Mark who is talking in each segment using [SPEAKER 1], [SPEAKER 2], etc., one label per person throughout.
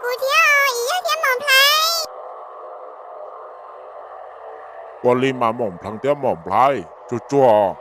[SPEAKER 1] 不跳，也要点猛拍。
[SPEAKER 2] 我立马猛碰点猛拍，就做。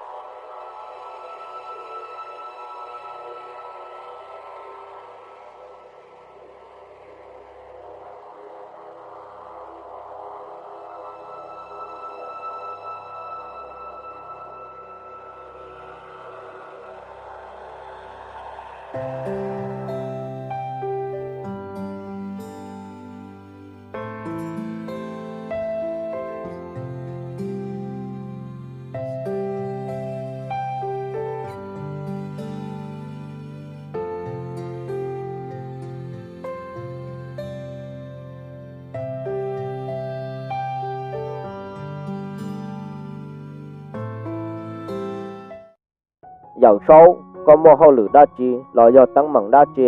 [SPEAKER 3] Dạo sau, có mô hậu lử đa chi, lo do tăng mặn đa chi,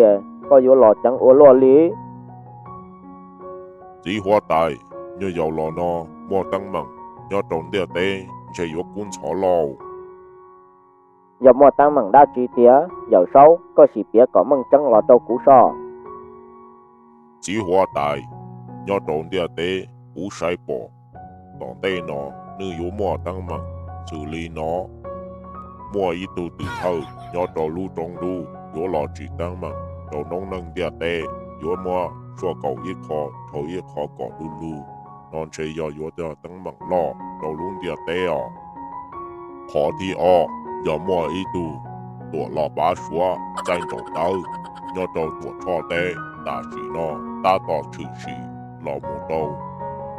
[SPEAKER 3] có yếu lo chẳng ổ lo lý.
[SPEAKER 2] Chỉ hóa đại, nhờ dầu lò nó, mua tăng mặn, nhờ trộn địa tế, chỉ yếu cuốn chó lò.
[SPEAKER 3] Dạo mô tăng mặn đa chi tía, dạo sau, có sĩ bía có mặn chẳng lo đâu cú so.
[SPEAKER 2] Chỉ hóa đại, nhờ trộn địa tế, cú sai bỏ. Tỏng tê nó, nữ yếu mua tăng mặn, xử lý nó. Mua ý tù tự thơ, nhờ trò lưu trong lưu, yếu lò chỉ tăng mặn, trò nông nâng địa tế, yếu mua, xua cầu ít khó, thấu ít khó có lưu lưu. Non chế yếu yếu địa tăng mặn lò, trò luôn địa tế à. Khó thì yếu mua ý tù, tùa lò bá xua, danh trò tàu, nhờ trò tùa cho tế, ta chỉ nó, ta tỏ trừ sĩ, lò mù đâu.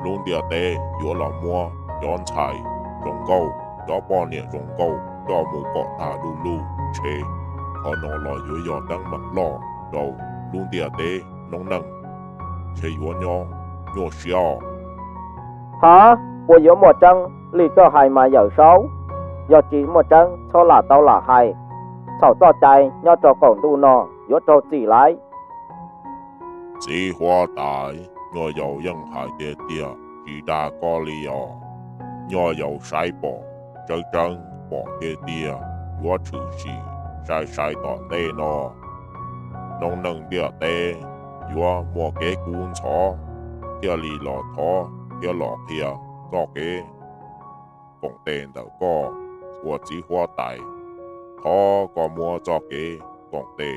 [SPEAKER 2] Luôn địa tế, yếu lò mua, yón chai, rong câu, yếu bỏ niệm rong câu, cho mù cọ ta lưu lưu, chế. Họ nó lò yếu yếu tăng mặn lò, đâu, luôn địa tế, nông nâng. Chế yếu nhỏ xiao.
[SPEAKER 3] Hả? Wo yếu mô chẳng, lý cho hai mà dạo sau. Yếu chỉ mô chẳng, cho là tao là hai. Sao cho chạy, nhớ cho cổng đu nó, yếu cho chỉ lại.
[SPEAKER 2] Chỉ hóa đại, nhờ yếu dân hải địa địa, chỉ đa có lý à. Nhờ yếu sai bỏ, chân chân bỏ địa địa, yếu trừ sĩ, sai tỏ tê nó. Nông nâng địa tế, yếu mua kế cuốn chó, địa lý lò thó, địa lò kia, cho kế. Cộng tên đầu có, của chỉ hóa đại. Thó có mua cho kế, cộng tên,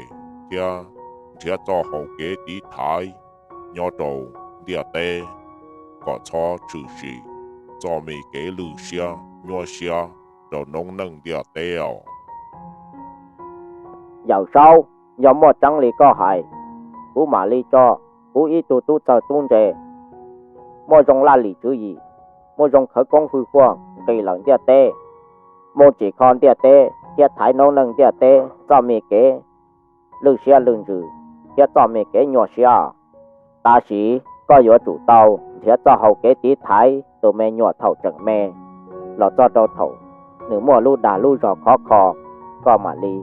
[SPEAKER 2] địa, địa cho hậu kế tí thái, nhớ đầu, địa tế, có cho trừ sĩ, cho mì kế lưu xia, nhớ xia, đầu nông nâng địa tế à.
[SPEAKER 3] Dạo sau, yếu mô chẳng lý có hai. Cú mà lý cho, cú ý tù tù chờ tôn chế. Mô rong la lý chữ gì. Mô rong khởi công phu khoang, gây lặng địa tế. Mô chỉ con địa tế, địa thái nông nâng địa tế, cho mì kế. Lưu xia lưng rử, địa cho mì kế nhỏ xia. Ta sĩ, có yếu chủ tàu, địa cho hậu kế tí thái, tù mê nhỏ thầu chẳng mê. Lọ cho đâu thầu, nữ mùa lưu đà lưu rõ khó, có mà lý.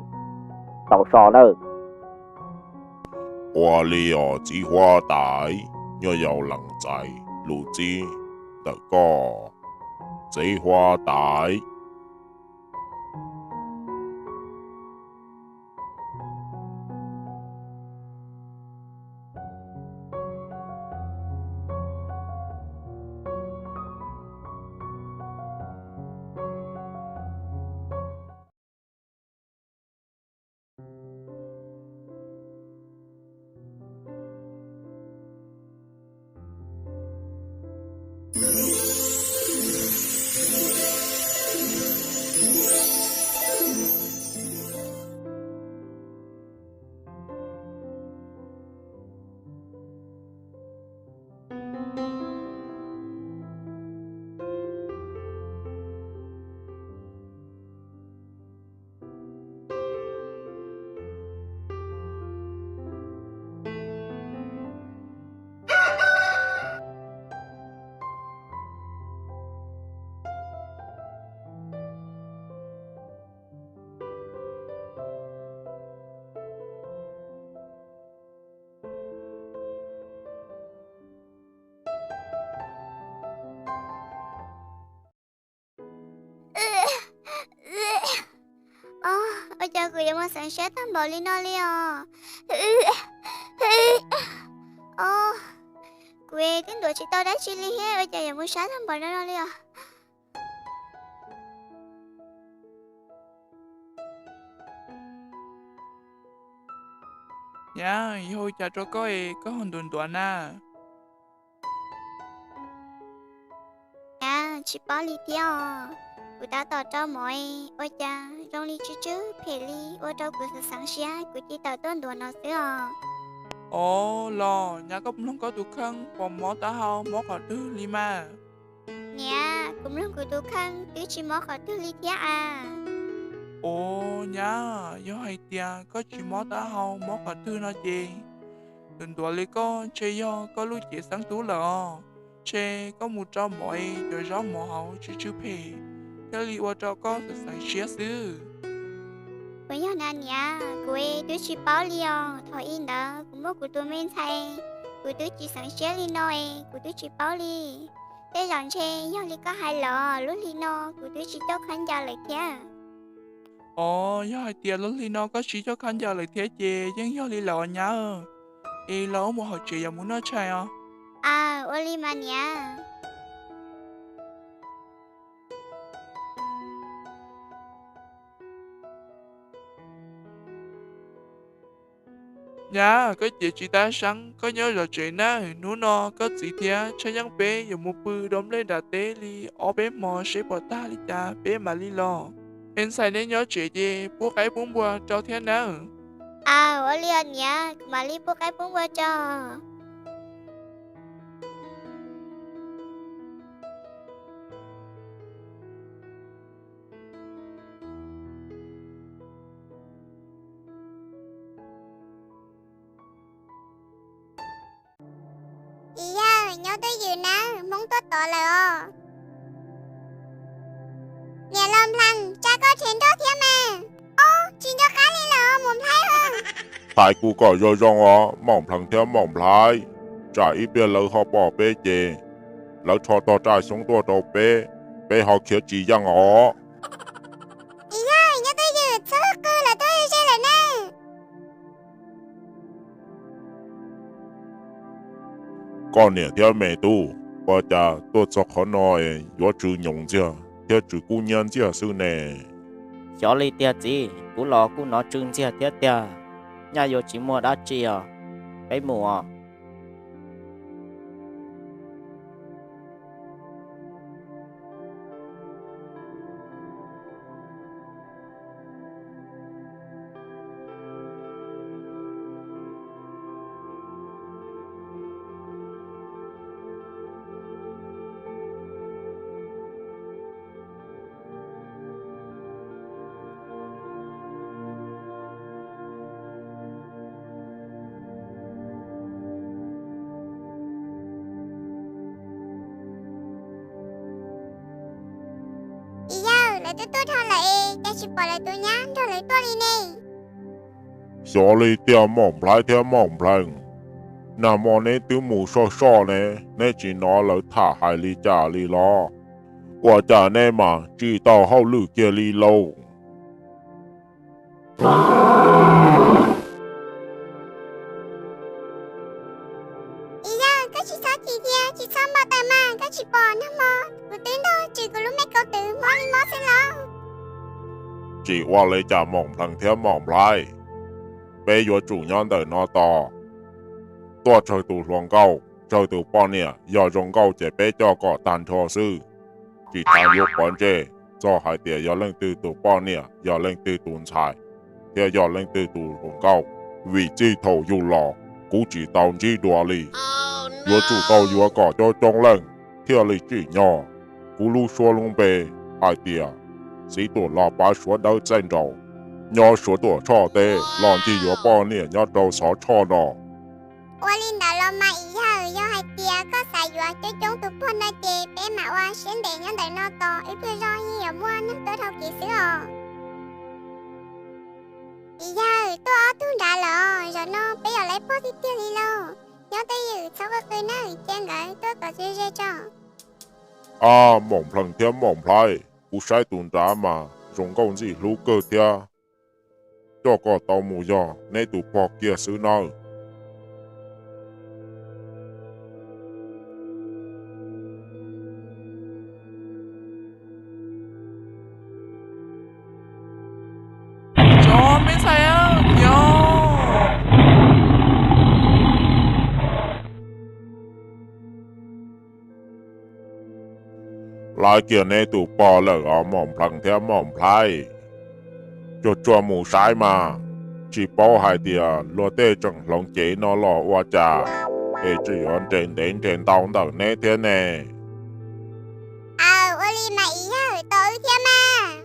[SPEAKER 3] Tàu sò nữa.
[SPEAKER 2] Hóa lý à chỉ hóa đại, nhờ yếu lăng giải, lưu chí, đợt có. Chỉ hóa đại.
[SPEAKER 1] Ôi trời, cười mà sáng sét thăm bảo lý nó li à. quê tiếng đùa chị tao đã chi li hết, bây giờ giờ muốn sáng thằng bọn nó đi à.
[SPEAKER 4] Dạ, hồi cha cho có hòn tuần tuần à.
[SPEAKER 1] À, chị bảo li theo. Cô ta tỏ cho mọi, ôi cha, rong li chứ, phê li, ôi trâu của sự sáng xia, của chị tao tuần đùa nó xưa.
[SPEAKER 4] Ồ, lo, nhà có không có tụ khăn, còn mó ta hao, mó khỏi tư li mà.
[SPEAKER 1] Nè, cũng lúc của tôi khăn, tứ chỉ mó khỏi thứ li theo à.
[SPEAKER 4] Ồ, nhà, do hay tia, có chỉ mó ta hao, mó khỏi tư nó chê. Tuần tuần li chê do, có lúc chỉ sáng tú lọ. Chê, có một trò mọi, rồi gió mỏ hậu, chứ phê. Cái li ua cho có sự sáng xia sư.
[SPEAKER 1] Với nhau nè nè, cô ấy tứ chỉ bảo li thôi in đó, cũng lúc của tôi men thay. Của tứ chỉ sáng xia li nói, của tứ chỉ bảo li. Thế lần chê, nhau li có hai lọ, lúc li no, của tứ chỉ cho khán giả lại theo.
[SPEAKER 4] Ồ, do hai tia lúc li nó có chỉ cho khán giả lại thế chê, nhưng do li lọ nhá. Ê, lỡ một hồi chị muốn nói chơi à?
[SPEAKER 1] À, ô li mà nè.
[SPEAKER 4] Dạ, có chị ta sáng, có nhớ rồi chị na, nú no, có gì thia, cho nhắn bé, giờ một bự đom lên đà tế li, ở bé mò sẽ bỏ ta li cha, bé mà li lo. Em xài nên nhớ chị gì, bố cái bốn bùa, cho thế nào?
[SPEAKER 1] À, ô li à nè, mà li bố cái bún qua cho. Iya, nhớ tới gì nè, mong tốt tội là nhà lâm lăng, cha có chuyện tốt thế mà. Ô, chuyện cho khá đi là muốn thấy hơn.
[SPEAKER 2] Tại cụ có do rong ó, mỏng thằng theo mỏng lái. Trả ít bia lỡ họ bỏ bê chê. Lỡ cho tỏ trái xuống tỏ đầu bê họ khiết chỉ giang ó.
[SPEAKER 1] Iya, nhớ tới gì, sao cứ là tôi chơi là nè.
[SPEAKER 2] Con nè theo mẹ tu, bà cha tôi cho khó nói, yo chữ nhung chưa, theo chữ cụ nhân chưa sư nè.
[SPEAKER 3] Gió li tia gì, cú lò cú nó trưng chia tia tia. Nhà yo chỉ mua đã chi à, cái mùa.
[SPEAKER 1] Iya, là tôi thôi lại, cha chỉ bỏ lại tôi nhá, thôi lại tôi đi nè.
[SPEAKER 2] Gió li theo mỏng lái theo mỏng lăng. Nà mò nè tư mù so nè, nè chỉ nó lỡ thả hai li trả li lo. Quả trả nè mà, chỉ tao hao lử kia li lâu.
[SPEAKER 1] Iya, các chị sao chị thia, chị sao mà tài mà, các chị bỏ nó mà. Của tiếng thôi, chỉ có lúc mấy câu tử, mò đi mò xem lo.
[SPEAKER 2] Chỉ qua lấy trả mỏng thằng theo mỏng lái. Bê yo chủ nhân đời nó to. Tua trời tù luồng câu, trời tù bao nè, yo rong câu chế bê cho có tàn cho sư. Chỉ tàn yo quán chê, cho hai tìa yo lên tư tù bao nè, yo lên tư tùn xài. Theo yo lên tư tù luồng câu, vì chi thầu yu lò, cú chỉ tàu chi đùa lì. Yo chủ tàu yo có cho trong lên, theo lì chỉ nhỏ, cú lu xua lung bê, hai tìa. Sĩ tù lò bá xua đau chân trầu. Nhỏ xua tù cho tê, lòng chi yo bao nè, nhỏ trâu xó cho nó.
[SPEAKER 1] Ô linh đã lo mà iya, do hai tia có xài dùa cho chúng tụi phôn nói chê, bé mà oa xến để nhắn đời nó to, ít bây giờ nhiều mua nắm tôi thâu kỳ sữa à. Iya, tôi ở tôi đã lọ, rồi nó bây giờ lấy bó thì tiêu đi lâu. Nhớ tới dự, sao có cười nói, chàng gửi tôi có dư dê cho.
[SPEAKER 2] À, mỏng thằng theo mỏng lái, cú sai tùn trả mà, rong câu gì lũ cơ theo. Cho có tàu mù do, nê tù bò kia sư nào. lại kia nè tụ bò lỡ ở mỏm phẳng theo mỏm phai cho mù sai mà chỉ bao hai tia lo tê chẳng lòng chế nó lọ hoa trà để chỉ on trên đến trên tàu đằng nè thế nè
[SPEAKER 1] ô li mà ý hả tới thế mà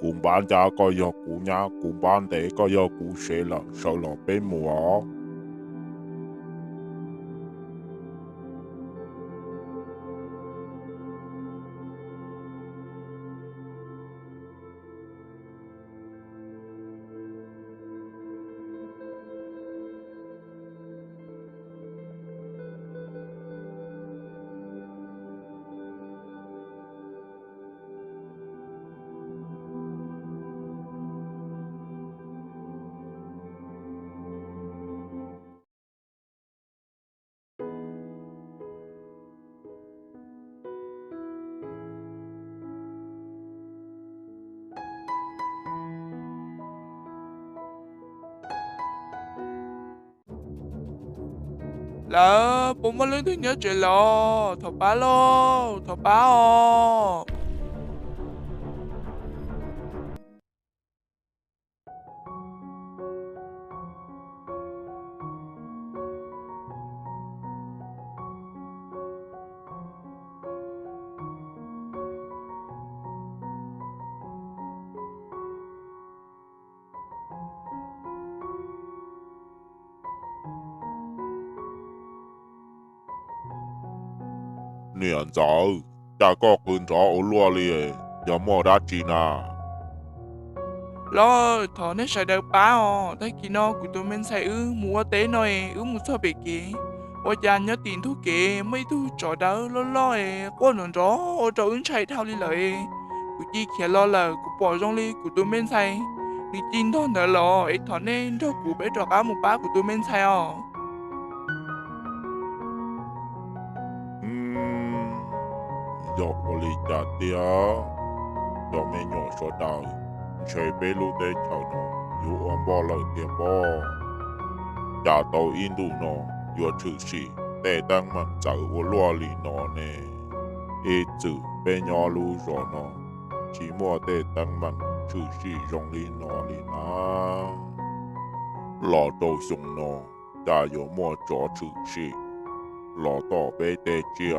[SPEAKER 2] cùng bán giá có do cú nhá cùng bán để có do cú sẽ là sợ là bên mùa
[SPEAKER 4] là bố mà lên thứ nhớ chuyện lo thọ ba ô
[SPEAKER 2] niệm giáo ta có quyền cho ô lúa liền giờ mua đã chi na
[SPEAKER 4] lo thọ nên sẽ được ba ô thấy kỳ nó của tụi mình sẽ mua tế nói mua sao bị kì ô cha nhớ tiền thu kì mấy thu trò đỡ lo qua nón gió ô trò ứng chạy thao đi lợi của chi kia lo là của bỏ trong ly của tụi mình sẽ đi tin thôi nữa lo ấy thọ nên cho của bé trò cá một bá của tụi mình sẽ
[SPEAKER 2] giờ có lý trả tia giờ mẹ nhỏ số đầu chơi bé lu để chào nó yêu ông bỏ lời tiền bỏ trả tàu in đủ nó yêu chữ sĩ để tăng mạnh chạy ô lúa lì nó nè ý chữ bé nhỏ lu rồi nó chỉ mua để tăng mạnh chữ sĩ dùng lì nó lì na lọ đầu dùng nó đã yêu mua cho chữ sĩ lọ tỏ bé để chia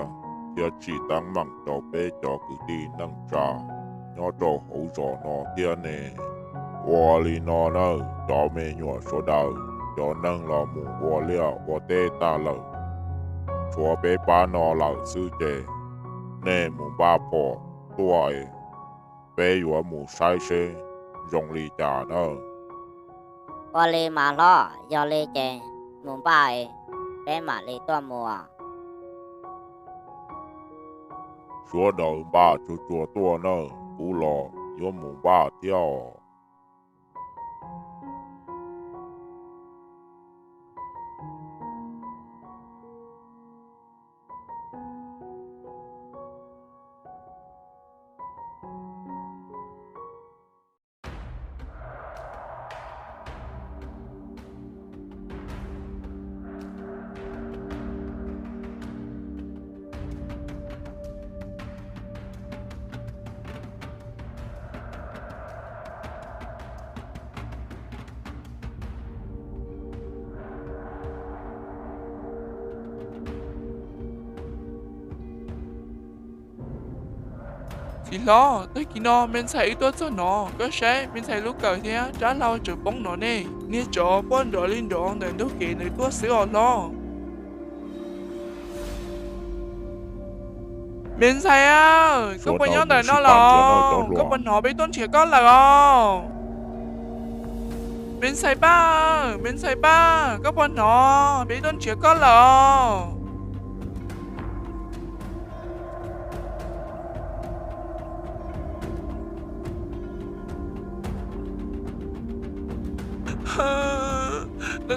[SPEAKER 2] giờ chỉ tăng mạnh cho bé cho cứ đi nâng trà nhỏ cho hậu cho nó kia nè hoa li nó nơ cho mẹ nhỏ số đầu cho nâng là mù hoa liao hoa tê ta lợ cho bé ba nó lợ sư chế nè mù ba bỏ tuổi bé yếu mù sai xê dùng li trả nơ
[SPEAKER 3] hoa li mà lo do li chè muốn bài bé mà li to mùa
[SPEAKER 2] số đầu ba cho tua nơ cú lò yếu mù ba theo
[SPEAKER 4] thì lo tới khi nó mình sẽ tốt cho nó có sẽ mình sẽ lúc cờ thế trả lao chụp bóng nó nè nghe cho bọn rồi lên đó để lúc kia để có sữa lo mình sẽ có bao nhiêu đời nó lo có bọn nó bị tôn trẻ con là không mình sẽ ba có bọn nó bị tôn trẻ con là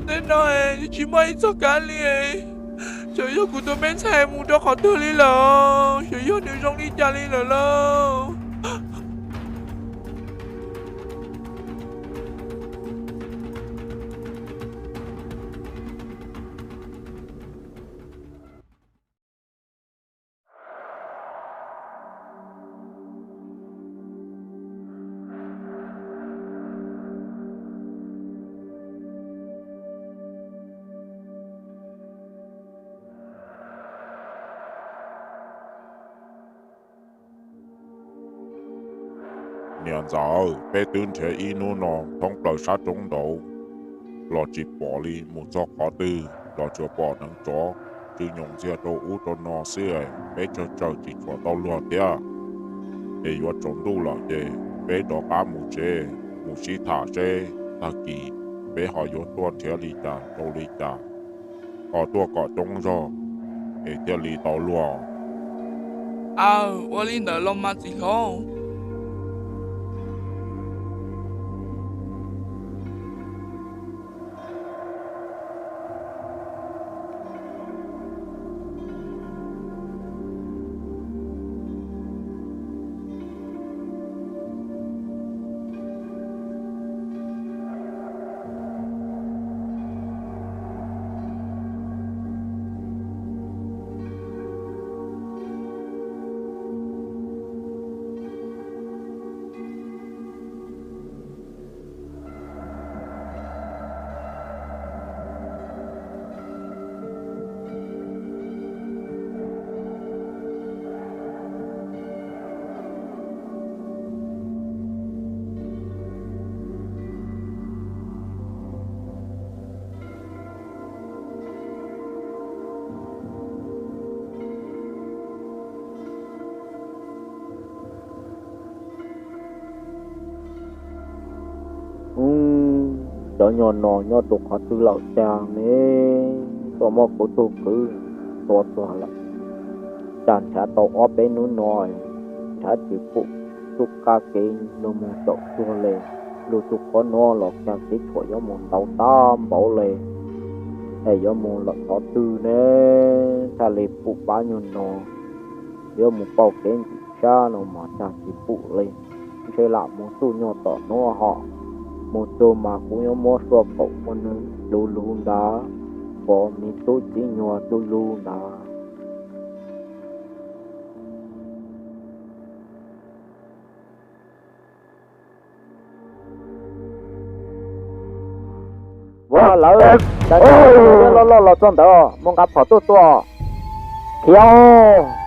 [SPEAKER 4] tên nói chỉ mới cho cả liền trời ơi của tôi men xe mua cho khó tư lý lờ trời ơi nếu trong đi cha lý lờ
[SPEAKER 2] nhà giàu bé tuyên chế inu nó thông lời sát trung đầu lo chỉ bỏ đi một do khó tư lo chưa bỏ nắng chó chứ nhung xe đồ ú cho nó xưa bé cho chỉ cho tao lo tia để yo trốn đủ là để bé đó cá mù chê mù xí thả chê ta kỳ bé họ yo tua chế lì ta đâu lì ta họ tua cọ trống do để tia lì tao lo
[SPEAKER 4] 我领导老妈最好。
[SPEAKER 3] cho nhỏ nọ nhỏ tục họ tư lão chàng nè cho mò cổ tu cứ to là chàng trả tàu ở bên núi nòi trả chỉ phụ tục ca kê nó mù tàu tua lề lu tục có nó lọt chàng tí của gió mù tàu tam bảo lề hay gió mù lọt tàu tư nè cha lề phụ bá nhỏ nọ gió mù bao kén chỉ cha nó mà chàng chỉ phụ lề chơi lại một tu nhỏ tỏ nó họ một số mà cũng có một số cậu con lu lu đá có mi số chỉ nhỏ lu lu đá哇老人，lo lo lo 撞到，莫搞跑多多，跳。